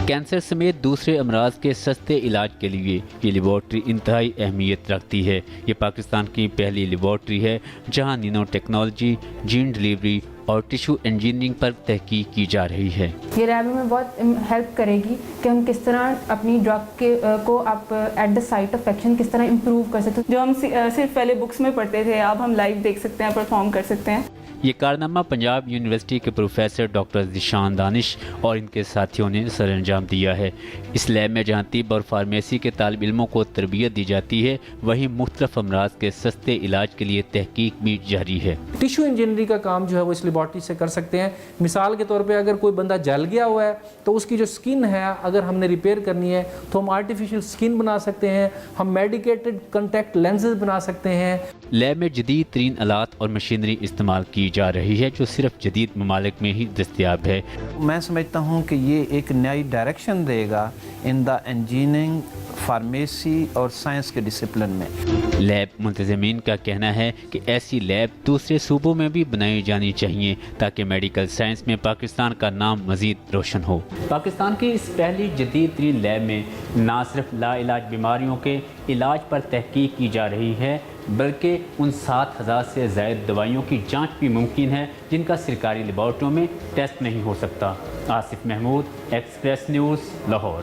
Cancer سمیت دوسرے امراض کے سستے علاج کے لیے یہ لیبارٹری انتہائی اہمیت رکھتی ہے۔ یہ پاکستان کی پہلی لیبارٹری ہے جہاں نینو ٹیکنالوجی، جین ڈلیوری اور ٹیشو انجینئرنگ پر تحقیق کی جا رہی ہے۔ یہ لیب میں بہت ہیلپ کرے گی کہ ہم کس طرح اپنی ڈرگ کو آپ at the site of action کس طرح امپروو کر سکتے ہیں۔ جو ہم صرف پہلے بکس میں پڑھتے تھے، اب ہم لائیو دیکھ سکتے ہیں، پرفارم کر سکتے ہیں۔ یہ کارنامہ پنجاب یونیورسٹی کے پروفیسر ڈاکٹر ذیشان دانش اور ان کے ساتھیوں نے سر انجام دیا ہے۔ اس لیب میں جہاں طب اور فارمیسی کے طالب علموں کو تربیت دی جاتی ہے، وہیں مختلف امراض کے سستے علاج کے لیے تحقیق بھی جاری ہے۔ ٹیشو انجینئرنگ کا کام جو ہے وہ اس لیبارٹری سے کر سکتے ہیں۔ مثال کے طور پہ اگر کوئی بندہ جل گیا ہوا ہے تو اس کی جو سکن ہے اگر ہم نے ریپیئر کرنی ہے تو ہم آرٹیفیشل سکن بنا سکتے ہیں، ہم میڈیکیٹڈ کنٹیکٹ لینزز بنا سکتے ہیں۔ لیب میں جدید ترین آلات اور مشینری استعمال کی جا رہی ہے جو صرف جدید ممالک میں ہی دستیاب ہے۔ میں سمجھتا ہوں کہ یہ ایک نئی ڈائریکشن دے گا ان دا انجینئرنگ، فارمیسی اور سائنس کے ڈسپلن میں۔ لیب منتظمین کا کہنا ہے کہ ایسی لیب دوسرے صوبوں میں بھی بنائی جانی چاہیے تاکہ میڈیکل سائنس میں پاکستان کا نام مزید روشن ہو۔ پاکستان کی اس پہلی جدید ترین لیب میں نہ صرف لا علاج بیماریوں کے علاج پر تحقیق کی جا رہی ہے بلکہ ان 7,000 سے زائد دوائیوں کی جانچ بھی ممکن ہے جن کا سرکاری لیبارٹریوں میں ٹیسٹ نہیں ہو سکتا۔ Asif Mahmood, Express News, Lahore.